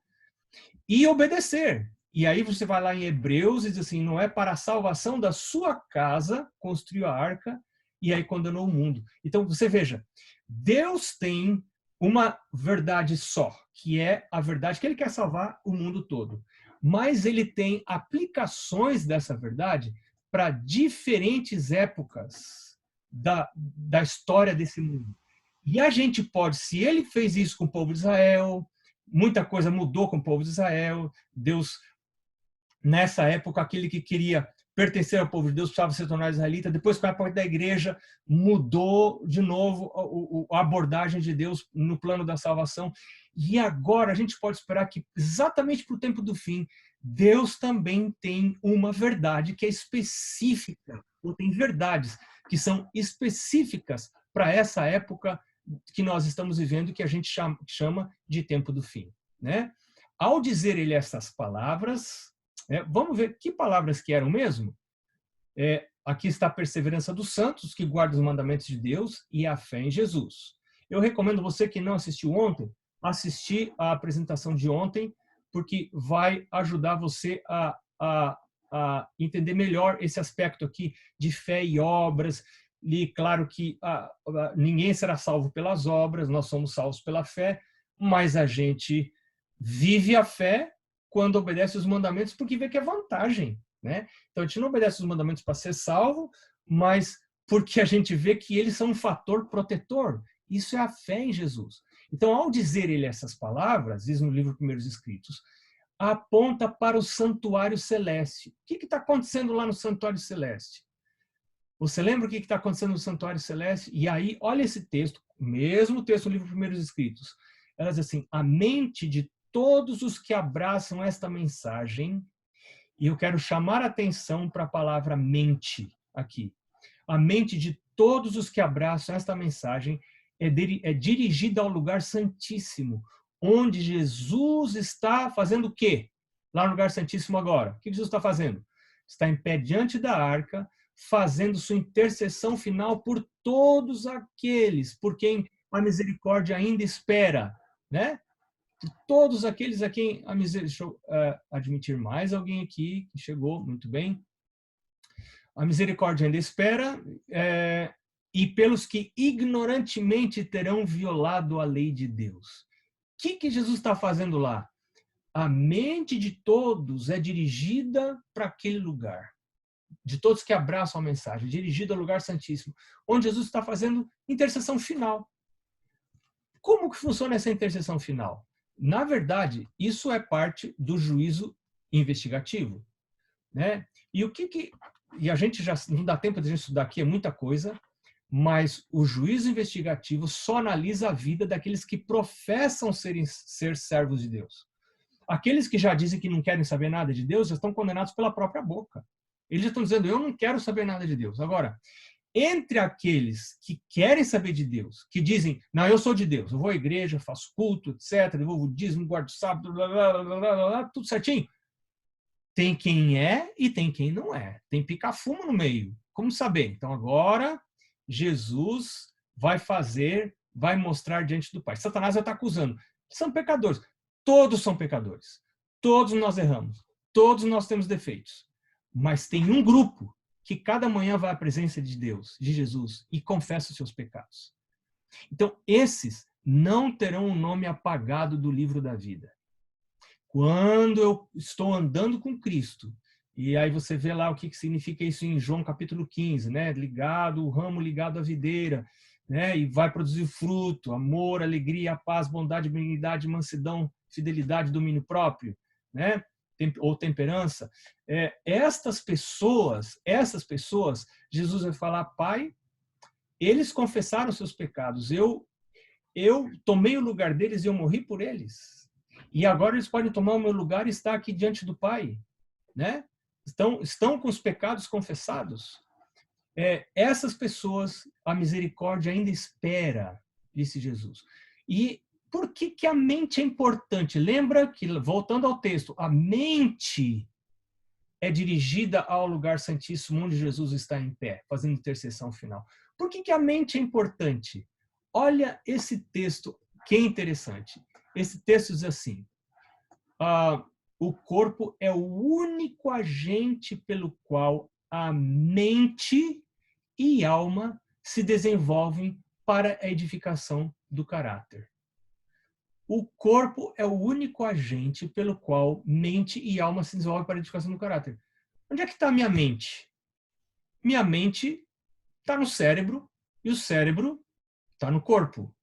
e obedecer. E aí você vai lá em Hebreus e diz assim: Noé, para a salvação da sua casa, construiu a arca, e aí condenou o mundo. Então você veja, Deus tem uma verdade só, que é a verdade que ele quer salvar o mundo todo. Mas ele tem aplicações dessa verdade para diferentes épocas da história desse mundo. E a gente pode, se ele fez isso com o povo de Israel, muita coisa mudou com o povo de Israel, Deus, nessa época, aquele que queria pertencer ao povo de Deus precisava se tornar israelita, depois com a época da igreja mudou de novo a abordagem de Deus no plano da salvação, e agora a gente pode esperar que exatamente para o tempo do fim, Deus também tem uma verdade que é específica, ou tem verdades que são específicas para essa época que nós estamos vivendo, que a gente chama de tempo do fim, né? Ao dizer ele essas palavras, vamos ver que palavras que eram mesmo? Aqui está a perseverança dos santos, que guardam os mandamentos de Deus, e a fé em Jesus. Eu recomendo você que não assistiu ontem, assistir a apresentação de ontem, porque vai ajudar você a entender melhor esse aspecto aqui de fé e obras. E claro que ninguém será salvo pelas obras, nós somos salvos pela fé, mas a gente vive a fé quando obedece os mandamentos, porque vê que é vantagem, né? Então a gente não obedece os mandamentos para ser salvo, mas porque a gente vê que eles são um fator protetor. Isso é a fé em Jesus. Então, ao dizer ele essas palavras, diz no livro Primeiros Escritos, aponta para o santuário celeste. O que está acontecendo lá no santuário celeste? Você lembra o que está acontecendo no santuário celeste? E aí, olha esse texto, mesmo texto do livro Primeiros Escritos. Ela diz assim: a mente de todos os que abraçam esta mensagem, e eu quero chamar a atenção para a palavra mente aqui. A mente de todos os que abraçam esta mensagem é dirigida ao lugar santíssimo, onde Jesus está fazendo o quê? Lá no lugar santíssimo agora. O que Jesus está fazendo? Está em pé diante da arca, fazendo sua intercessão final por todos aqueles por quem a misericórdia ainda espera, né? De todos aqueles a quem a misericórdia... Deixa eu admitir mais alguém aqui que chegou, muito bem. A misericórdia ainda espera, e pelos que ignorantemente terão violado a lei de Deus. O que Jesus está fazendo lá? A mente de todos é dirigida para aquele lugar. De todos que abraçam a mensagem, dirigida ao lugar santíssimo, onde Jesus está fazendo intercessão final. Como que funciona essa intercessão final? Na verdade, isso é parte do juízo investigativo, né? E a gente já não dá tempo de a gente estudar aqui, é muita coisa, mas o juízo investigativo só analisa a vida daqueles que professam ser servos de Deus. Aqueles que já dizem que não querem saber nada de Deus já estão condenados pela própria boca. Eles já estão dizendo, eu não quero saber nada de Deus. Agora, entre aqueles que querem saber de Deus, que dizem, não, eu sou de Deus, eu vou à igreja, faço culto, etc., devolvo o dízimo, guardo o sábado, blá, blá, blá, blá, blá, tudo certinho. Tem quem é e tem quem não é. Tem pica-fumo no meio. Como saber? Então agora Jesus vai mostrar diante do Pai. Satanás já está acusando. São pecadores. Todos são pecadores. Todos nós erramos. Todos nós temos defeitos. Mas tem um grupo que cada manhã vai à presença de Deus, de Jesus, e confessa os seus pecados. Então, esses não terão o nome apagado do livro da vida. Quando eu estou andando com Cristo, e aí você vê lá o que significa isso em João capítulo 15, né? Ligado, o ramo ligado à videira, né? E vai produzir fruto, amor, alegria, paz, bondade, benignidade, mansidão, fidelidade, domínio próprio, né? Ou temperança. Essas pessoas, Jesus vai falar, Pai, eles confessaram seus pecados, eu tomei o lugar deles e eu morri por eles. E agora eles podem tomar o meu lugar e estar aqui diante do Pai, né? Estão com os pecados confessados. Essas pessoas, a misericórdia ainda espera, disse Jesus. E por que a mente é importante? Lembra que, voltando ao texto, a mente é dirigida ao lugar santíssimo onde Jesus está em pé, fazendo intercessão final. Por que a mente é importante? Olha esse texto, que é interessante. Esse texto diz assim, o corpo é o único agente pelo qual a mente e alma se desenvolvem para a edificação do caráter. O corpo é o único agente pelo qual mente e alma se desenvolvem para a edificação do caráter. Onde é que está a minha mente? Minha mente está no cérebro e o cérebro está no corpo.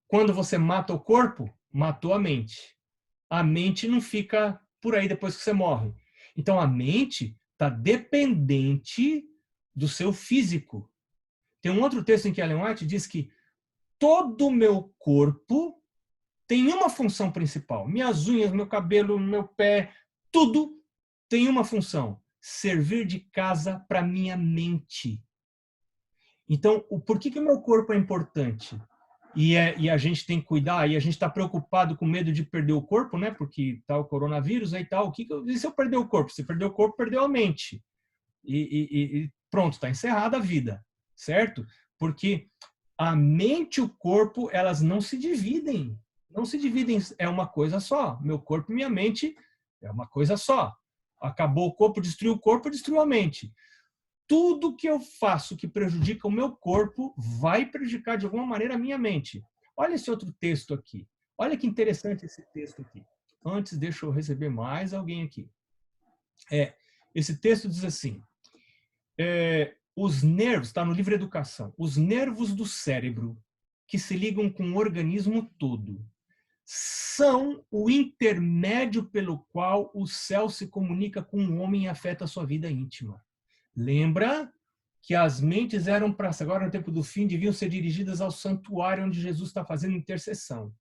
Quando você mata o corpo, matou a mente. A mente não fica por aí depois que você morre. Então, a mente está dependente do seu físico. Tem um outro texto em que Ellen White diz que todo o meu corpo tem uma função principal. Minhas unhas, meu cabelo, meu pé, tudo tem uma função. Servir de casa para minha mente. Então, por que o meu corpo é importante? E a gente tem que cuidar, e a gente está preocupado com medo de perder o corpo, né? Porque tá o coronavírus aí tal. E se eu perder o corpo? Se perder o corpo, perdeu a mente. E pronto, está encerrada a vida, certo? Porque a mente e o corpo, elas não se dividem. Não se dividem, é uma coisa só. Meu corpo e minha mente é uma coisa só. Acabou o corpo, destruiu a mente. Tudo que eu faço que prejudica o meu corpo vai prejudicar de alguma maneira a minha mente. Olha esse outro texto aqui. Olha que interessante esse texto aqui. Antes, deixa eu receber mais alguém aqui. Esse texto diz assim, os nervos, está no livro Educação, os nervos do cérebro que se ligam com o organismo todo são o intermédio pelo qual o céu se comunica com o homem e afeta a sua vida íntima. Lembra que as mentes eram para agora no tempo do fim deviam ser dirigidas ao santuário onde Jesus está fazendo intercessão.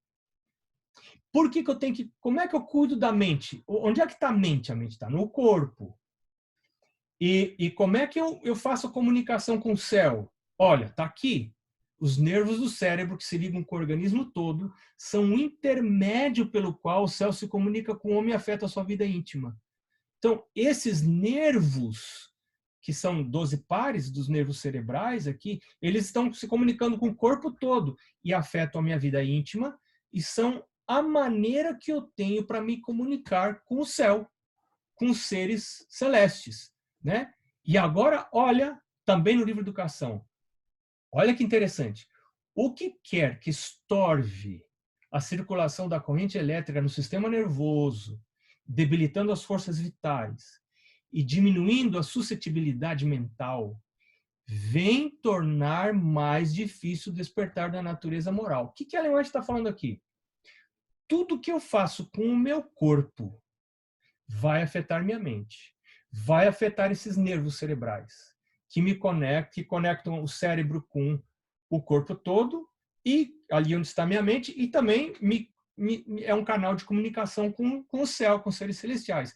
Por que eu tenho que... Como é que eu cuido da mente? Onde é que está a mente? A mente está no corpo. E como é que eu faço a comunicação com o céu? Olha, está aqui. Os nervos do cérebro que se ligam com o organismo todo são o intermédio pelo qual o céu se comunica com o homem e afeta a sua vida íntima. Então, esses nervos, que são 12 pares dos nervos cerebrais aqui, eles estão se comunicando com o corpo todo e afetam a minha vida íntima e são a maneira que eu tenho para me comunicar com o céu, com os seres celestes, né? E agora, olha, também no livro Educação, olha que interessante. O que quer que estorve a circulação da corrente elétrica no sistema nervoso, debilitando as forças vitais e diminuindo a suscetibilidade mental, vem tornar mais difícil o despertar da natureza moral. O que a Ellen White está falando aqui? Tudo que eu faço com o meu corpo vai afetar minha mente, vai afetar esses nervos cerebrais que conectam o cérebro com o corpo todo e ali onde está minha mente e também é um canal de comunicação com o céu, com os seres celestiais.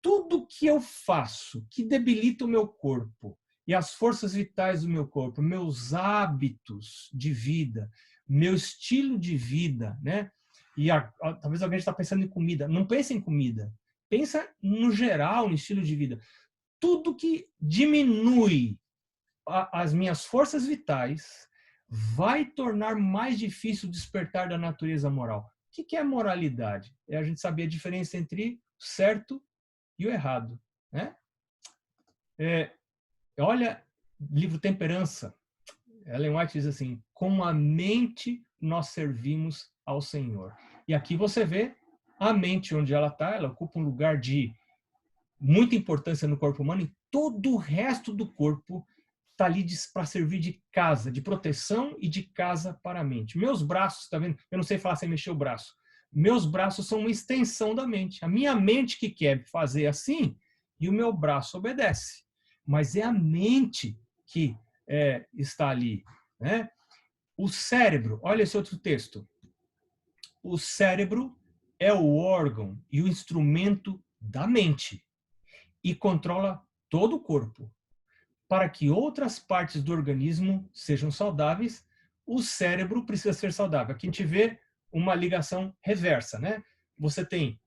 tudo que eu faço que debilita o meu corpo e as forças vitais do meu corpo, meus hábitos de vida, meu estilo de vida, né? E talvez alguém está pensando em comida. Não pense em comida. Pensa no geral, no estilo de vida. Tudo que diminui as minhas forças vitais vai tornar mais difícil o despertar da natureza moral. O que é moralidade? É a gente saber a diferença entre o certo e o errado, né? Olha, livro Temperança. Ellen White diz assim: com a mente nós servimos ao Senhor. E aqui você vê a mente onde ela está, ela ocupa um lugar de muita importância no corpo humano e todo o resto do corpo está ali para servir de casa, de proteção e de casa para a mente. Meus braços, tá vendo? Eu não sei falar sem mexer o braço. Meus braços são uma extensão da mente. A minha mente que quer fazer assim e o meu braço obedece. Mas é a mente que está ali, né? O cérebro, olha esse outro texto. O cérebro é o órgão e o instrumento da mente e controla todo o corpo. Para que outras partes do organismo sejam saudáveis, o cérebro precisa ser saudável. Aqui a gente vê uma ligação reversa, né? Você tem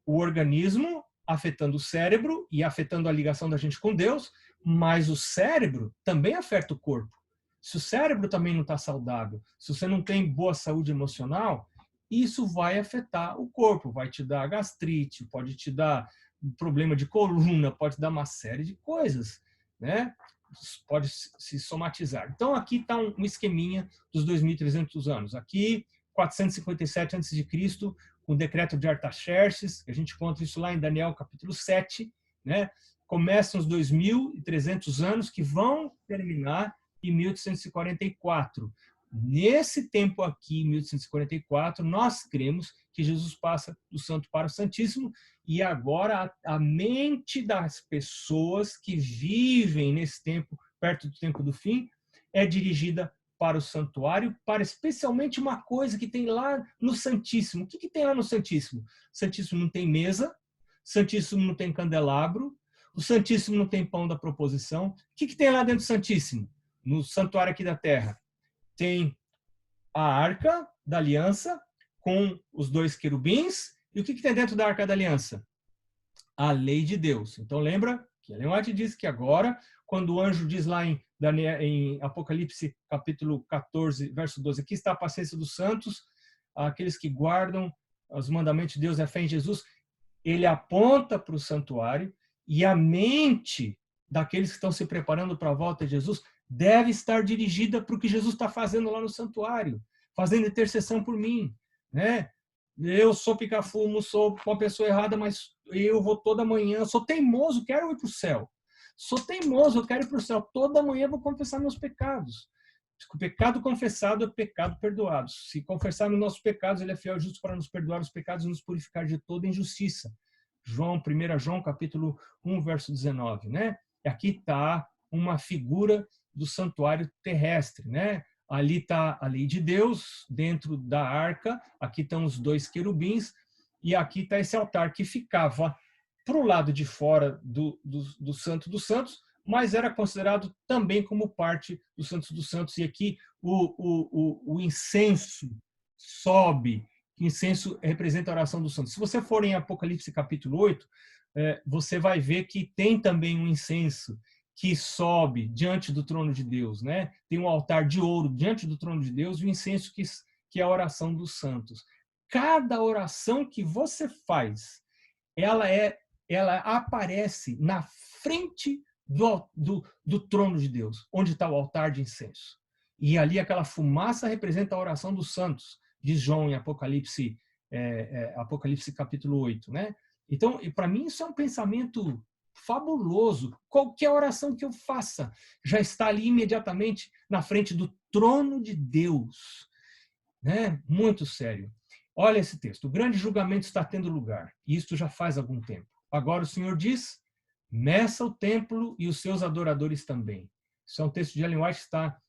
o organismo afetando o cérebro e afetando a ligação da gente com Deus, mas o cérebro também afeta o corpo. Se o cérebro também não está saudável, se você não tem boa saúde emocional, isso vai afetar o corpo, vai te dar gastrite, pode te dar problema de coluna, pode dar uma série de coisas, né? Pode se somatizar. Então, aqui está um esqueminha dos 2.300 anos. Aqui, 457 a.C., com o decreto de Artaxerxes, que a gente encontra isso lá em Daniel, capítulo 7, né? Começam os 2.300 anos que vão terminar em 1844. Nesse tempo aqui, 1844, nós cremos que Jesus passa do santo para o santíssimo e agora a mente das pessoas que vivem nesse tempo, perto do tempo do fim, é dirigida para o santuário, para especialmente uma coisa que tem lá no Santíssimo. O que tem lá no Santíssimo? O Santíssimo não tem mesa, o Santíssimo não tem candelabro, o Santíssimo não tem pão da proposição. O que tem lá dentro do Santíssimo? No santuário aqui da terra? Tem a Arca da Aliança com os 2 querubins. E o que tem dentro da Arca da Aliança? A lei de Deus. Então lembra que Ellen White diz que agora, quando o anjo diz lá em Apocalipse capítulo 14, verso 12, aqui está a paciência dos santos, aqueles que guardam os mandamentos de Deus e a fé em Jesus, ele aponta para o santuário e a mente daqueles que estão se preparando para a volta de Jesus deve estar dirigida para o que Jesus está fazendo lá no santuário, fazendo intercessão por mim, né? Eu sou pica-fumo, sou uma pessoa errada, mas eu vou toda manhã, sou teimoso, quero ir para o céu. Sou teimoso, eu quero ir para o céu. Toda manhã eu vou confessar meus pecados. O pecado confessado é pecado perdoado. Se confessarmos nossos pecados, ele é fiel e justo para nos perdoar os pecados e nos purificar de toda injustiça. 1 João, capítulo 1, verso 19, né? E aqui está uma figura do santuário terrestre, né? Ali está a lei de Deus, dentro da arca, aqui estão os 2 querubins, e aqui está esse altar que ficava para o lado de fora do Santo dos Santos, mas era considerado também como parte do Santo dos Santos. E aqui o incenso sobe, o incenso representa a oração dos santos. Se você for em Apocalipse capítulo 8, você vai ver que tem também um incenso que sobe diante do trono de Deus, né? Tem um altar de ouro diante do trono de Deus e o incenso que é a oração dos santos. Cada oração que você faz, ela aparece na frente do trono de Deus, onde está o altar de incenso. E ali aquela fumaça representa a oração dos santos, diz João em Apocalipse capítulo 8, né? Então, para mim isso é um pensamento fabuloso. Qualquer oração que eu faça já está ali imediatamente na frente do trono de Deus, né? Muito sério. Olha esse texto. O grande julgamento está tendo lugar. E isto já faz algum tempo. Agora o Senhor diz: meça o templo e os seus adoradores também. Isso é um texto de Ellen White, está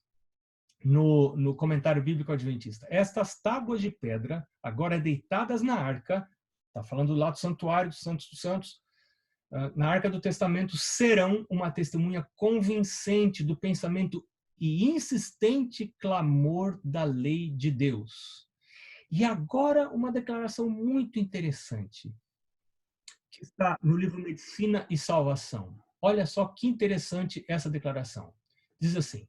no comentário bíblico adventista. Estas tábuas de pedra, agora deitadas na arca, está falando lá do santuário dos santos, na Arca do Testamento serão uma testemunha convincente do pensamento e insistente clamor da lei de Deus. E agora uma declaração muito interessante, que está no livro Medicina e Salvação. Olha só que interessante essa declaração. Diz assim: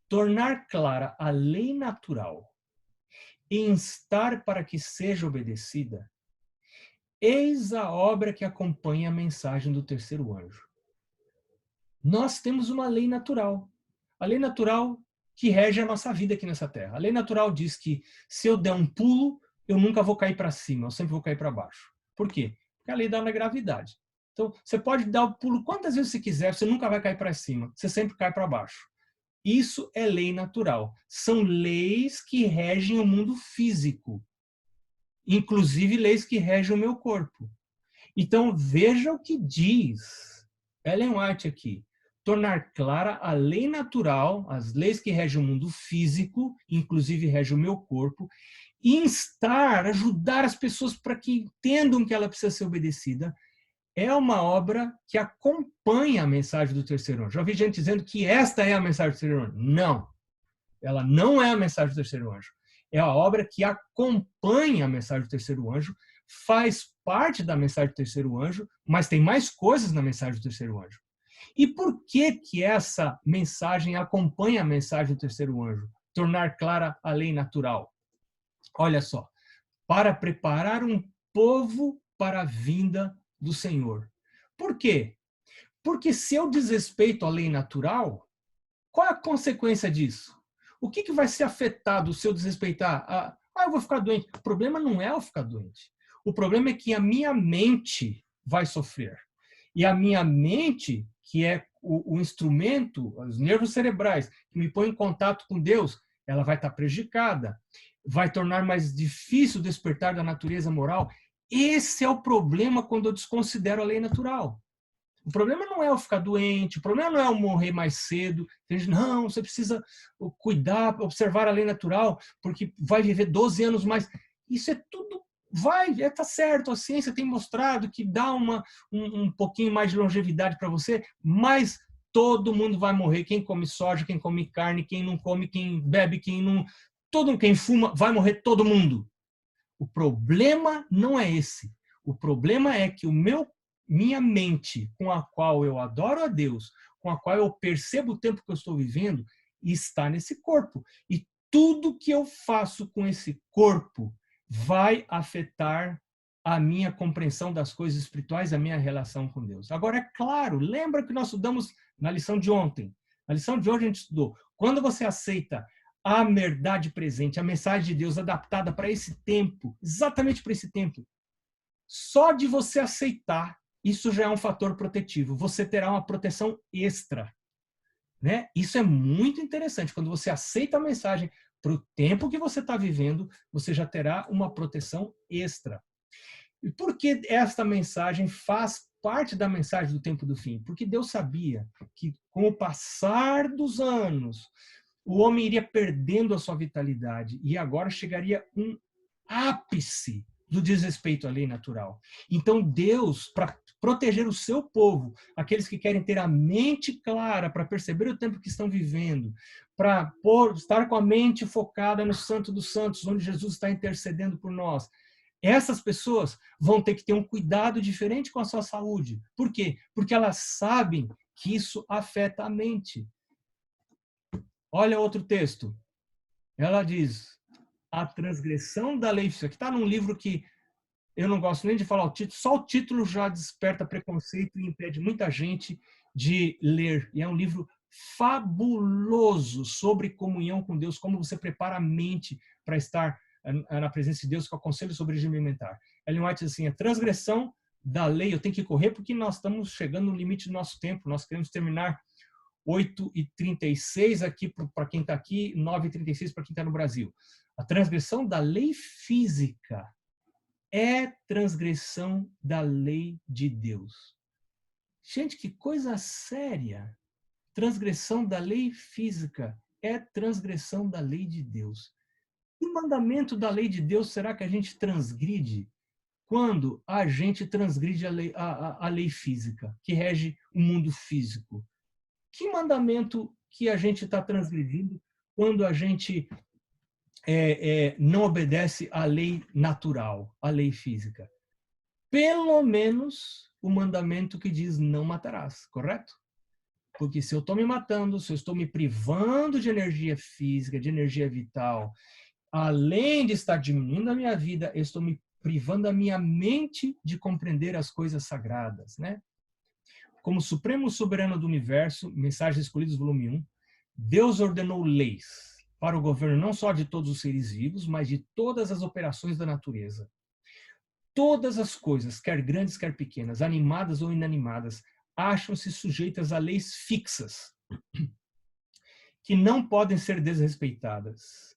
tornar clara a lei natural e instar para que seja obedecida, eis a obra que acompanha a mensagem do terceiro anjo. Nós temos uma lei natural. A lei natural que rege a nossa vida aqui nessa terra. A lei natural diz que se eu der um pulo, eu nunca vou cair para cima, eu sempre vou cair para baixo. Por quê? Porque a lei da gravidade. Então, você pode dar o pulo quantas vezes você quiser, você nunca vai cair para cima, você sempre cai para baixo. Isso é lei natural. São leis que regem o mundo físico. Inclusive leis que regem o meu corpo. Então, veja o que diz Ellen White aqui. Tornar clara a lei natural, as leis que regem o mundo físico, inclusive regem o meu corpo, e instar, ajudar as pessoas para que entendam que ela precisa ser obedecida, é uma obra que acompanha a mensagem do terceiro anjo. Já vi gente dizendo que esta é a mensagem do terceiro anjo. Não, ela não é a mensagem do terceiro anjo. É a obra que acompanha a mensagem do terceiro anjo, faz parte da mensagem do terceiro anjo, mas tem mais coisas na mensagem do terceiro anjo. E por que essa mensagem acompanha a mensagem do terceiro anjo? Tornar clara a lei natural. Olha só, para preparar um povo para a vinda do Senhor. Por quê? Porque se eu desrespeito a lei natural, qual é a consequência disso? O que vai ser afetado se eu desrespeitar? Eu vou ficar doente. O problema não é eu ficar doente. O problema é que a minha mente vai sofrer. E a minha mente, que é o instrumento, os nervos cerebrais, que me põem em contato com Deus, ela vai estar prejudicada. Vai tornar mais difícil o despertar da natureza moral. Esse é o problema quando eu desconsidero a lei natural. O problema não é eu ficar doente, o problema não é eu morrer mais cedo. Não, você precisa cuidar, observar a lei natural, porque vai viver 12 anos mais. Isso é tudo, tá certo, a ciência tem mostrado que dá um pouquinho mais de longevidade para você, mas todo mundo vai morrer. Quem come soja, quem come carne, quem não come, quem bebe, quem fuma, vai morrer todo mundo. O problema não é esse. O problema é que minha mente, com a qual eu adoro a Deus, com a qual eu percebo o tempo que eu estou vivendo, está nesse corpo. E tudo que eu faço com esse corpo vai afetar a minha compreensão das coisas espirituais, a minha relação com Deus. Agora, é claro, lembra que nós estudamos na lição de ontem. Na lição de hoje a gente estudou. Quando você aceita a verdade presente, a mensagem de Deus adaptada para esse tempo, exatamente para esse tempo, só de você aceitar, isso já é um fator protetivo. Você terá uma proteção extra. Né? Isso é muito interessante. Quando você aceita a mensagem para o tempo que você está vivendo, você já terá uma proteção extra. E por que esta mensagem faz parte da mensagem do tempo do fim? Porque Deus sabia que com o passar dos anos, o homem iria perdendo a sua vitalidade e agora chegaria um ápice do desrespeito à lei natural. Então Deus, para proteger o seu povo, aqueles que querem ter a mente clara para perceber o tempo que estão vivendo, para estar com a mente focada no Santo dos Santos, onde Jesus está intercedendo por nós, essas pessoas vão ter que ter um cuidado diferente com a sua saúde. Por quê? Porque elas sabem que isso afeta a mente. Olha outro texto. Ela diz: a transgressão da lei. Isso aqui está num livro que eu não gosto nem de falar o título, só o título já desperta preconceito e impede muita gente de ler. E é um livro fabuloso sobre comunhão com Deus, como você prepara a mente para estar na presença de Deus, com o conselho sobre regime alimentar. Ellen White diz assim: a transgressão da lei, eu tenho que correr porque nós estamos chegando no limite do nosso tempo, nós queremos terminar 8h36 aqui para quem está aqui, 9h36 para quem está no Brasil. A transgressão da lei física é transgressão da lei de Deus. Gente, que coisa séria. Transgressão da lei física é transgressão da lei de Deus. Que mandamento da lei de Deus será que a gente transgride quando a gente transgride a lei física, que rege o mundo físico. Que mandamento que a gente está transgredindo quando a gente não obedece à lei natural, à lei física? Pelo menos o mandamento que diz não matarás, correto? Porque se eu estou me matando, se eu estou me privando de energia física, de energia vital, além de estar diminuindo a minha vida, eu estou me privando a minha mente de compreender as coisas sagradas, né? Como Supremo Soberano do Universo, Mensagens Escolhidas, volume 1, Deus ordenou leis para o governo não só de todos os seres vivos, mas de todas as operações da natureza. Todas as coisas, quer grandes, quer pequenas, animadas ou inanimadas, acham-se sujeitas a leis fixas, que não podem ser desrespeitadas.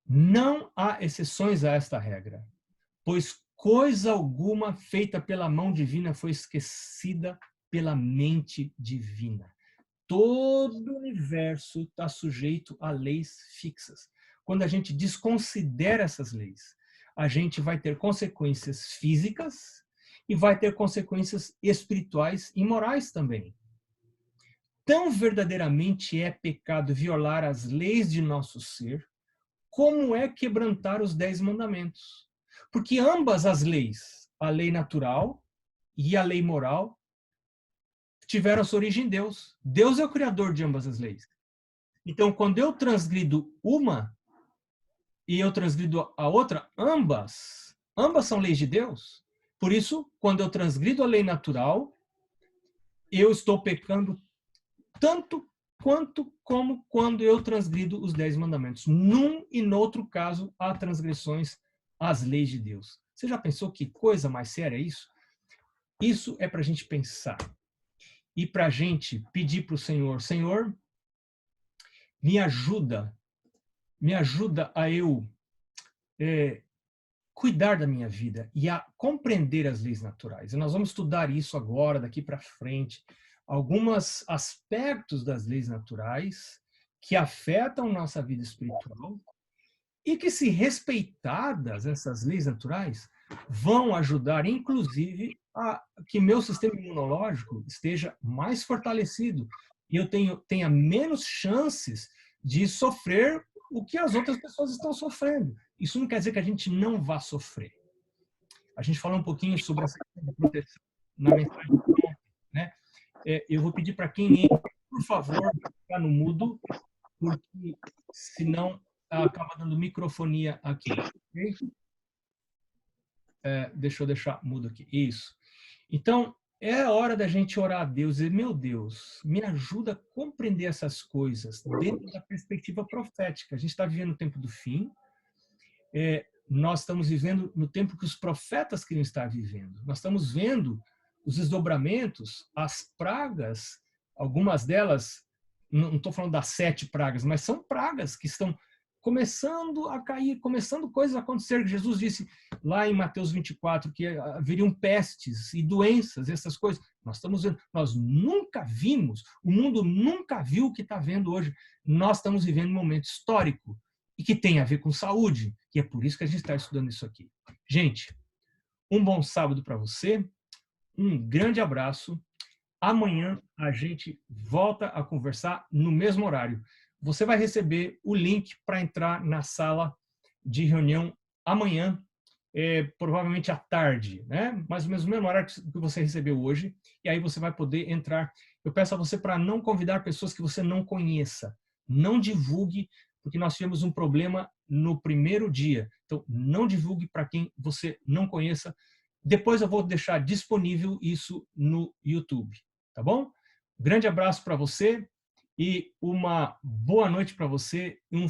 Não há exceções a esta regra, pois coisa alguma feita pela mão divina foi esquecida pela mente divina. Todo o universo está sujeito a leis fixas. Quando a gente desconsidera essas leis, a gente vai ter consequências físicas e vai ter consequências espirituais e morais também. Tão verdadeiramente é pecado violar as leis de nosso ser, como é quebrantar os 10 mandamentos. Porque ambas as leis, a lei natural e a lei moral, tiveram sua origem em Deus. Deus é o criador de ambas as leis. Então, quando eu transgrido uma e eu transgrido a outra, ambas são leis de Deus. Por isso, quando eu transgrido a lei natural, eu estou pecando tanto quanto como quando eu transgrido os 10 mandamentos. Num e no outro caso, há transgressões às leis de Deus. Você já pensou que coisa mais séria é isso? Isso é para a gente pensar. E para a gente pedir para o Senhor, Senhor, me ajuda a eu cuidar da minha vida e a compreender as leis naturais. E nós vamos estudar isso agora, daqui para frente, alguns aspectos das leis naturais que afetam nossa vida espiritual e que, se respeitadas essas leis naturais, vão ajudar, inclusive, a que meu sistema imunológico esteja mais fortalecido e eu tenha menos chances de sofrer o que as outras pessoas estão sofrendo. Isso não quer dizer que a gente não vá sofrer. A gente falou um pouquinho sobre essa proteção na mensagem, né? Eu vou pedir para quem entra, por favor, ficar no mudo, porque senão acaba dando microfonia aqui. Okay? Deixa eu deixar mudo aqui. Isso. Então, é hora da gente orar a Deus e, meu Deus, me ajuda a compreender essas coisas dentro da perspectiva profética. A gente está vivendo o tempo do fim. Nós estamos vivendo no tempo que os profetas queriam estar vivendo. Nós estamos vendo os desdobramentos, as pragas, algumas delas, não estou falando das 7 pragas, mas são pragas que estão começando a cair, começando coisas a acontecer. Jesus disse lá em Mateus 24 que haveriam pestes e doenças, essas coisas. Nós estamos vendo, nós nunca vimos, o mundo nunca viu o que está vendo hoje. Nós estamos vivendo um momento histórico e que tem a ver com saúde, e é por isso que a gente está estudando isso aqui. Gente, um bom sábado para você, um grande abraço. Amanhã a gente volta a conversar no mesmo horário. Você vai receber o link para entrar na sala de reunião amanhã, provavelmente à tarde, né? Mais ou menos no mesmo horário que você recebeu hoje, e aí você vai poder entrar. Eu peço a você para não convidar pessoas que você não conheça. Não divulgue, porque nós tivemos um problema no primeiro dia. Então, não divulgue para quem você não conheça. Depois eu vou deixar disponível isso no YouTube, tá bom? Grande abraço para você e uma boa noite para você e um